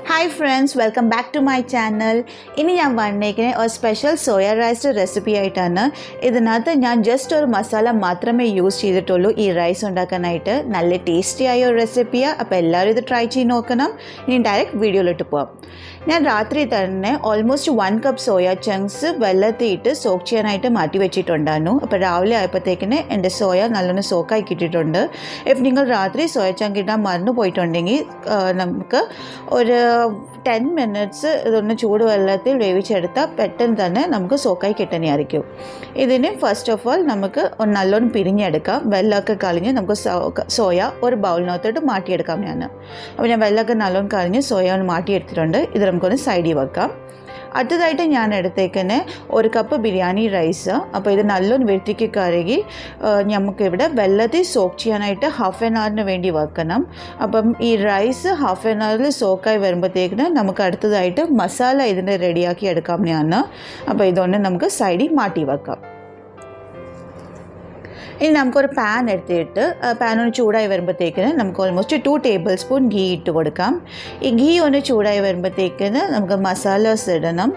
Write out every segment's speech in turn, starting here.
Hi friends, welcome back to my channel. ഇനി ഞാൻ വന്നേക്കുന്ന ഒരു സ്പെഷ്യൽ സോയ റൈസ് റെസിപ്പി ആയിട്ടാണ്. ഇതിനകത്ത് ഞാൻ ജസ്റ്റ് ഒരു മസാല മാത്രമേ യൂസ് ചെയ്തിട്ടുള്ളൂ ഈ റൈസ് ഉണ്ടാക്കാനായിട്ട്. നല്ല ടേസ്റ്റി ആയ ഒരു റെസിപ്പിയാണ്. അപ്പോൾ എല്ലാവരും ഇത് ട്രൈ ചെയ്ത് നോക്കണം. ഇനി ഡയറക്റ്റ് വീഡിയോയിലോട്ട് പോവാം. ഞാൻ രാത്രി തന്നെ ഓൾമോസ്റ്റ് 1 കപ്പ് സോയ ചങ്ക്സ് വെള്ളത്തിയിട്ട് സോക്ക് ചെയ്യാനായിട്ട് മാറ്റി വെച്ചിട്ടുണ്ടായിരുന്നു. അപ്പോൾ രാവിലെ ആയപ്പോഴത്തേക്കിന് എൻ്റെ സോയ നല്ലോണം സോക്കായി കിട്ടിയിട്ടുണ്ട്. ഇഫ് നിങ്ങൾ രാത്രി സോയ ചങ്ക് ഇടാൻ മറന്നു പോയിട്ടുണ്ടെങ്കിൽ നമുക്ക് ഒരു 10 മിനിറ്റ്സ് ഇതൊന്ന് ചൂടുവെള്ളത്തിൽ വേവിച്ചെടുത്താൽ പെട്ടെന്ന് തന്നെ നമുക്ക് സോക്കായി കിട്ടുന്നതായിരിക്കും. ഇതിന് ഫസ്റ്റ് ഓഫ് ഓൾ നമുക്ക് നല്ലോണം പിരിഞ്ഞെടുക്കാം. വെള്ളമൊക്കെ കളഞ്ഞ് നമുക്ക് സോയ ഒരു ബൗളിനകത്തോട്ട് മാറ്റിയെടുക്കാം. അപ്പോൾ ഞാൻ വെള്ളമൊക്കെ നല്ലോണം കളഞ്ഞ് സോയ ഒന്ന് മാറ്റിയെടുത്തിട്ടുണ്ട്. ഇത് നമുക്കൊന്ന് സൈഡിൽ വെക്കാം. അടുത്തതായിട്ട് ഞാൻ എടുത്തേക്കുന്ന 1 കപ്പ് ബിരിയാണി റൈസ്. അപ്പോൾ ഇത് നല്ലോണം വൃത്തിക്ക് കഴുകി നമുക്കിവിടെ വെള്ളത്തിൽ സോക്ക് ചെയ്യാനായിട്ട് ഹാഫ് ആൻ അവറിന് വേണ്ടി വെക്കണം. അപ്പം ഈ റൈസ് ഹാഫ് ആൻ അവറിൽ സോക്കായി വരുമ്പോഴത്തേക്കിന് നമുക്ക് അടുത്തതായിട്ട് മസാല ഇതിൻ്റെ റെഡിയാക്കി എടുക്കാം. അപ്പോൾ ഇതൊന്ന് നമുക്ക് സൈഡിൽ മാറ്റി വെക്കാം. ഇനി നമുക്കൊരു പാൻ എടുത്തിട്ട് പാൻ ഒന്ന് ചൂടായി വരുമ്പോഴത്തേക്കിന് നമുക്ക് ഓൾമോസ്റ്റ് 2 ടേബിൾ സ്പൂൺ ഗീ ഇട്ട് കൊടുക്കാം. ഈ ഗീ ഒന്ന് ചൂടായി വരുമ്പോഴത്തേക്കിന് നമുക്ക് മസാലാസ് ഇടണം.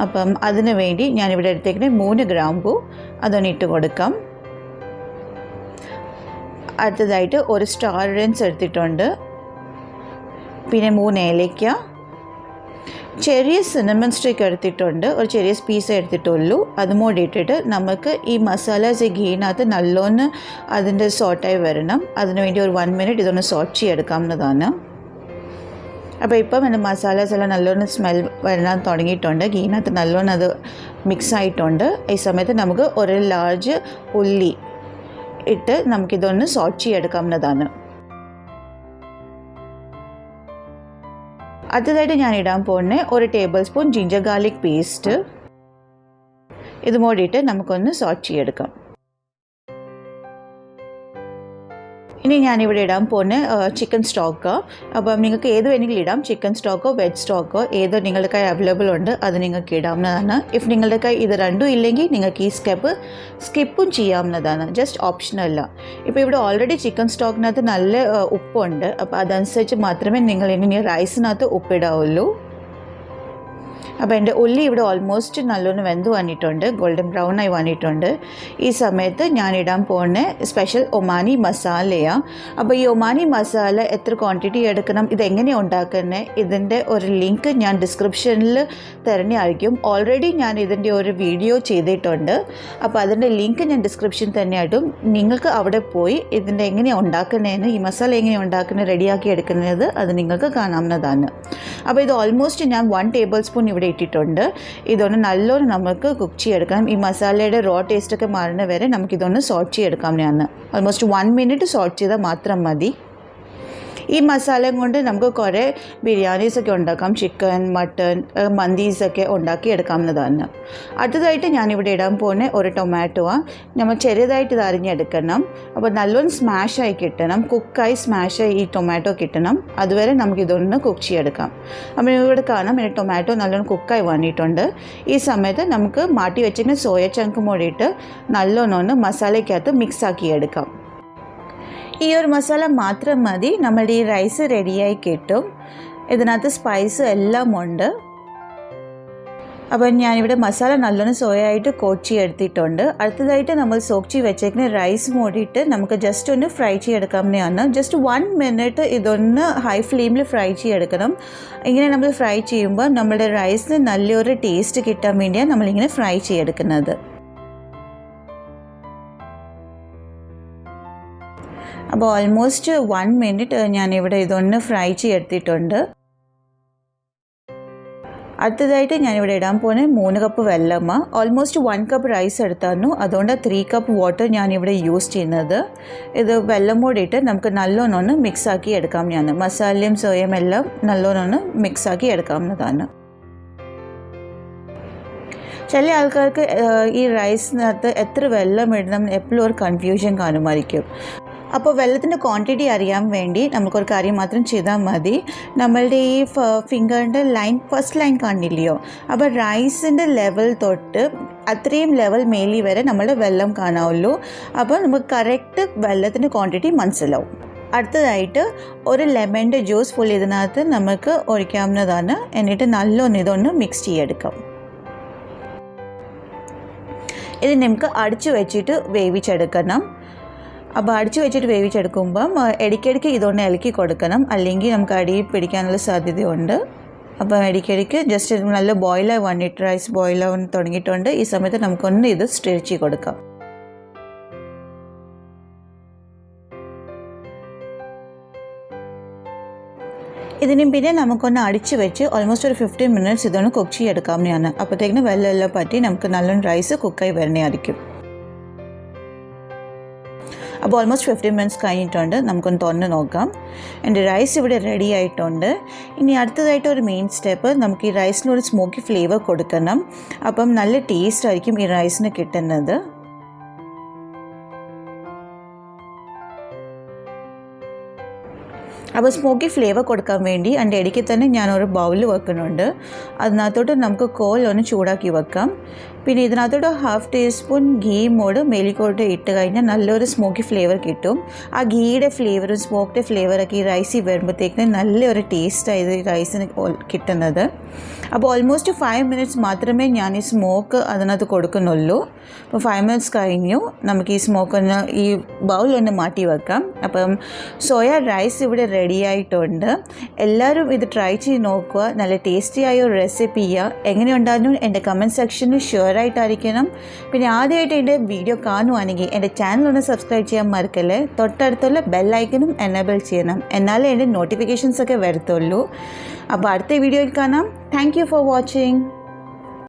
അപ്പം അതിന് വേണ്ടി ഞാനിവിടെ എടുത്തേക്കിന് 3 ഗ്രാമ്പു അതൊന്ന് ഇട്ട് കൊടുക്കാം. അടുത്തതായിട്ട് ഒരു സ്റ്റാർ റൈസ് എടുത്തിട്ടുണ്ട്. പിന്നെ 3 ഏലയ്ക്ക, ചെറിയ സിനമൺ സ്റ്റിക്ക് എടുത്തിട്ടുണ്ട്. ഒരു ചെറിയ പീസ് എടുത്തിട്ടുള്ളൂ. അതും കൂടി ഇട്ടിട്ട് നമുക്ക് ഈ മസാലാസ് ഗീനകത്ത് നല്ലോണം അതിൻ്റെ സോട്ടായി വരണം. അതിനുവേണ്ടി ഒരു 1 മിനിറ്റ് ഇതൊന്ന് സോട്ട് ചെയ്തെടുക്കാവുന്നതാണ്. അപ്പോൾ ഇപ്പം എൻ്റെ മസാലാസ് എല്ലാം നല്ലോണം സ്മെൽ വരാൻ തുടങ്ങിയിട്ടുണ്ട്. ഗീനകത്ത് നല്ലോണം അത് മിക്സ് ആയിട്ടുണ്ട്. ഈ സമയത്ത് നമുക്ക് ഒരു ലാർജ് ഉള്ളി ഇട്ട് നമുക്കിതൊന്ന് സോട്ട് ചെയ്തെടുക്കാവുന്നതാണ്. അടുത്തതായിട്ട് ഞാൻ ഇടാൻ പോകുന്ന 1 table spoon ginger garlic paste. ഇത് മൂടിയിട്ട് നമുക്കൊന്ന് സോട്ട് ചെയ്തെടുക്കാം. ഇനി ഞാനിവിടെ ഇടാൻ പോകുന്ന ചിക്കൻ സ്റ്റോക്ക്. അപ്പം നിങ്ങൾക്ക് ഏത് വേണമെങ്കിലും ഇടാം. ചിക്കൻ സ്റ്റോക്കോ വെജ് സ്റ്റോക്കോ ഏതോ നിങ്ങളുടെ കയ്യിൽ അവൈലബിൾ ഉണ്ട് അത് നിങ്ങൾക്ക് ഇടാവുന്നതാണ്. ഇഫ് നിങ്ങളുടെ കയ്യിൽ ഇത് രണ്ടും ഇല്ലെങ്കിൽ നിങ്ങൾക്ക് ഈ സ്കിപ്പും ചെയ്യാവുന്നതാണ്. ജസ്റ്റ് ഓപ്ഷനല്ല. ഇപ്പോൾ ഇവിടെ ഓൾറെഡി ചിക്കൻ സ്റ്റോക്കിനകത്ത് നല്ല ഉപ്പുണ്ട്. അപ്പോൾ അതനുസരിച്ച് മാത്രമേ നിങ്ങൾ ഇനി റൈസിനകത്ത് ഉപ്പിടാവുള്ളൂ. അപ്പോൾ എൻ്റെ ഉള്ളി ഇവിടെ ഓൾമോസ്റ്റ് നല്ലോണം വെന്ത് വന്നിട്ടുണ്ട്. ഗോൾഡൻ ബ്രൗൺ ആയി വന്നിട്ടുണ്ട്. ഈ സമയത്ത് ഞാൻ ഇടാൻ പോകുന്ന സ്പെഷ്യൽ ഒമാനി മസാലയാണ്. അപ്പോൾ ഈ ഒമാനി മസാല എത്ര ക്വാണ്ടിറ്റി എടുക്കണം, ഇതെങ്ങനെയാണ് ഉണ്ടാക്കുന്നത്, ഇതിൻ്റെ ഒരു ലിങ്ക് ഞാൻ ഡിസ്ക്രിപ്ഷനിൽ തരുന്നതായിരിക്കും. ഓൾറെഡി ഞാൻ ഇതിൻ്റെ ഒരു വീഡിയോ ചെയ്തിട്ടുണ്ട്. അപ്പോൾ അതിൻ്റെ ലിങ്ക് ഞാൻ ഡിസ്ക്രിപ്ഷൻ തന്നെയായിട്ടും നിങ്ങൾക്ക് അവിടെ പോയി ഇതിൻ്റെ എങ്ങനെയാണ് ഉണ്ടാക്കുന്നതെന്ന്, ഈ മസാല എങ്ങനെയാണ് ഉണ്ടാക്കുന്നത്, റെഡിയാക്കി എടുക്കുന്നത് അത് നിങ്ങൾക്ക് കാണാവുന്നതാണ്. അപ്പോൾ ഇത് ഓൾമോസ്റ്റ് ഞാൻ 1 ടേബിൾ സ്പൂൺ ഇവിടെ ഇട്ടിട്ടുണ്ട്. ഇതൊന്ന് നല്ലോണം നമുക്ക് കുക്ക് ചെയ്തെടുക്കണം. ഈ മസാലയുടെ റോ ടേസ്റ്റൊക്കെ മാറുന്ന വരെ നമുക്കിതൊന്ന് സോട്ട് ചെയ്തെടുക്കാം. ഓൾമോസ്റ്റ് 1 മിനിറ്റ് സോട്ട് ചെയ്താൽ മാത്രം മതി. ഈ മസാലയും കൊണ്ട് നമുക്ക് കുറേ ബിരിയാണീസൊക്കെ ഉണ്ടാക്കാം. ചിക്കൻ, മട്ടൺ, മന്തീസൊക്കെ ഉണ്ടാക്കി എടുക്കാവുന്നതാണ്. അടുത്തതായിട്ട് ഞാനിവിടെ ഇടാൻ പോകുന്ന ഒരു ടൊമാറ്റോയാണ്. നമ്മൾ ചെറുതായിട്ട് ഇത് അരിഞ്ഞെടുക്കണം. അപ്പോൾ നല്ലോണം സ്മാഷായി കിട്ടണം. കുക്കായി സ്മാഷായി ഈ ടൊമാറ്റോ കിട്ടണം. അതുവരെ നമുക്കിതൊന്ന് കുക്ക് ചെയ്തെടുക്കാം. അപ്പോൾ ഇവിടെ കാണാം എൻ്റെ ടൊമാറ്റോ നല്ലോണം കുക്കായി വന്നിട്ടുണ്ട്. ഈ സമയത്ത് നമുക്ക് മാറ്റി വെച്ചിട്ട് സോയ ചങ്ക് മൂടിയിട്ട് നല്ലോണം ഒന്ന് മസാലയ്ക്കകത്ത് മിക്സാക്കി എടുക്കാം. ഈ ഒരു മസാല മാത്രം മതി, നമ്മുടെ ഈ റൈസ് റെഡിയായി കിട്ടും. ഇതിനകത്ത് സ്പൈസ് എല്ലാം ഉണ്ട്. അപ്പം ഞാനിവിടെ മസാല നല്ലോണം സോയായിട്ട് കോട്ട് ചെയ്തെടുത്തിട്ടുണ്ട്. അടുത്തതായിട്ട് നമ്മൾ സോക്ക് ചെയ്ത് വെച്ചേക്കുന്ന റൈസ് മൂടിയിട്ട് നമുക്ക് ജസ്റ്റ് ഒന്ന് ഫ്രൈ ചെയ്തെടുക്കാവുന്നതാണ്. ജസ്റ്റ് 1 മിനിറ്റ് ഇതൊന്ന് ഹൈ ഫ്ലെയിമിൽ ഫ്രൈ ചെയ്തെടുക്കണം. ഇങ്ങനെ നമ്മൾ ഫ്രൈ ചെയ്യുമ്പോൾ നമ്മുടെ റൈസിന് നല്ലൊരു ടേസ്റ്റ് കിട്ടാൻ വേണ്ടിയാണ് നമ്മളിങ്ങനെ ഫ്രൈ ചെയ്തെടുക്കുന്നത്. അപ്പോൾ ഓൾമോസ്റ്റ് 1 മിനിറ്റ് ഞാനിവിടെ ഇതൊന്ന് ഫ്രൈ ചെയ്തെടുത്തിട്ടുണ്ട്. അടുത്തതായിട്ട് ഞാനിവിടെ ഇടാൻ പോകുന്ന 3 കപ്പ് വെള്ളമാണ്. ഓൾമോസ്റ്റ് 1 കപ്പ് റൈസ് എടുത്തായിരുന്നു. അതുകൊണ്ട് 3 കപ്പ് വാട്ടർ ഞാനിവിടെ യൂസ് ചെയ്യുന്നത്. ഇത് വെള്ളം കൂടിയിട്ട് നമുക്ക് നല്ലോണം ഒന്ന് മിക്സാക്കി എടുക്കാം. മസാലയും സോയയും എല്ലാം നല്ലോണം ഒന്ന് മിക്സാക്കി എടുക്കാവുന്നതാണ്. ചില ആൾക്കാർക്ക് ഈ റൈസിനകത്ത് എത്ര വെള്ളം ഇടണം എപ്പോഴും ഒരു കൺഫ്യൂഷൻ കാണുമായിരിക്കും. അപ്പോൾ വെള്ളത്തിൻ്റെ ക്വാണ്ടിറ്റി അറിയാൻ വേണ്ടി നമുക്കൊരു കാര്യം മാത്രം ചെയ്താൽ മതി. നമ്മളുടെ ഈ ഫിംഗറിൻ്റെ ലൈൻ, ഫസ്റ്റ് ലൈൻ കാണില്ലയോ, അപ്പോൾ റൈസിൻ്റെ ലെവൽ തൊട്ട് അത്രയും ലെവൽ മേലി വരെ നമ്മൾ വെള്ളം കാണാവുള്ളൂ. അപ്പോൾ നമുക്ക് കറക്റ്റ് വെള്ളത്തിൻ്റെ ക്വാണ്ടിറ്റി മനസ്സിലാവും. അടുത്തതായിട്ട് ഒരു ലെമണിൻ്റെ ജ്യൂസ് ഫുൾ ഇതിനകത്ത് നമുക്ക് ഒഴിക്കാവുന്നതാണ്. എന്നിട്ട് നല്ലൊന്ന് ഇതൊന്ന് മിക്സ് ചെയ്തെടുക്കാം. ഇത് നമുക്ക് അടിച്ചു വെച്ചിട്ട് വേവിച്ചെടുക്കണം. അപ്പോൾ അടിച്ചു വെച്ചിട്ട് വേവിച്ചെടുക്കുമ്പം ഇടയ്ക്കിടയ്ക്ക് ഇതൊന്ന് ഇളക്കി കൊടുക്കണം, അല്ലെങ്കിൽ നമുക്ക് അടി പിടിക്കാനുള്ള സാധ്യതയുണ്ട്. അപ്പോൾ ഇടയ്ക്കിടയ്ക്ക് ജസ്റ്റ് നല്ല ബോയിലായി വന്നിട്ട് റൈസ് ബോയിലാവാൻ തുടങ്ങിയിട്ടുണ്ട്. ഈ സമയത്ത് നമുക്കൊന്ന് ഇത് സ്റ്റിർ ചെയ്ത് കൊടുക്കാം. ഇതിനും പിന്നെ നമുക്കൊന്ന് അടിച്ച് വെച്ച് ഓൾമോസ്റ്റ് ഒരു 15 മിനിറ്റ്സ് ഇതൊന്ന് കുക്ക് ചെയ്തെടുക്കാവുന്നതാണ്. അപ്പോഴത്തേക്കിന് വെള്ളമെല്ലാം പറ്റി നമുക്ക് നല്ലോണം റൈസ് കുക്കായി വരുന്നതായിരിക്കും. അപ്പോൾ ഓൾമോസ്റ്റ് 15 മിനിറ്റ്സ് കഴിഞ്ഞിട്ടുണ്ട്. നമുക്കൊന്ന് തുറന്ന് നോക്കാം. എൻ്റെ റൈസ് ഇവിടെ റെഡി ആയിട്ടുണ്ട്. ഇനി അടുത്തതായിട്ട് ഒരു മെയിൻ സ്റ്റെപ്പ്, നമുക്ക് ഈ റൈസിനൊരു സ്മോക്കി ഫ്ലേവർ കൊടുക്കണം. അപ്പം നല്ല ടേസ്റ്റ് ആയിരിക്കും ഈ റൈസിന് കിട്ടുന്നത്. അപ്പോൾ സ്മോക്കി ഫ്ലേവർ കൊടുക്കാൻ വേണ്ടി അതിൻ്റെ ഇടയ്ക്ക് തന്നെ ഞാനൊരു ബൗൾ വെക്കുന്നുണ്ട്. അതിനകത്തോട്ട് നമുക്ക് കോൽ ഒന്ന് ചൂടാക്കി വെക്കാം. പിന്നെ ഇതിനകത്തോട്ട് 1/2 ടീസ്പൂൺ ഗീ മോഡ് മേലിക്കോട്ട് ഇട്ട് കഴിഞ്ഞാൽ നല്ലൊരു സ്മോക്കി ഫ്ലേവർ കിട്ടും. ആ ഗീയുടെ ഫ്ലേവറും സ്മോക്കിൻ്റെ ഫ്ലേവറൊക്കെ ഈ റൈസിൽ വരുമ്പോഴത്തേക്കിന് നല്ലൊരു ടേസ്റ്റായത് ഈ റൈസിന് കിട്ടുന്നത്. അപ്പോൾ ഓൾമോസ്റ്റ് 5 മിനിറ്റ്സ് മാത്രമേ ഞാൻ ഈ സ്മോക്ക് അതിനകത്ത് കൊടുക്കുന്നുള്ളൂ. അപ്പോൾ 5 മിനിറ്റ്സ് കഴിഞ്ഞു. നമുക്ക് ഈ സ്മോക്കൊന്ന് ഈ ബൗളൊന്ന് മാറ്റി വെക്കാം. അപ്പം സോയ റൈസ് ഇവിടെ റെഡി ആയിട്ടുണ്ട്. എല്ലാവരും ഇത് ട്രൈ ചെയ്ത് നോക്കുക. നല്ല ടേസ്റ്റിയായ ഒരു റെസിപ്പിയാണ്. എങ്ങനെയുണ്ടായിരുന്നു എൻ്റെ കമൻറ്റ് സെക്ഷനിൽ ഷുവറായിട്ടായിരിക്കണം. പിന്നെ ആദ്യമായിട്ട് എൻ്റെ വീഡിയോ കാണുവാണെങ്കിൽ എൻ്റെ ചാനൽ ഒന്ന് സബ്സ്ക്രൈബ് ചെയ്യാൻ മറക്കല്ലേ. തൊട്ടടുത്തുള്ള ബെല്ലൈക്കനും എനേബിൾ ചെയ്യണം, എന്നാലേ എൻ്റെ നോട്ടിഫിക്കേഷൻസൊക്കെ വരത്തുള്ളൂ. അപ്പോൾ അടുത്ത വീഡിയോയിൽ കാണാം. Thank you for watching.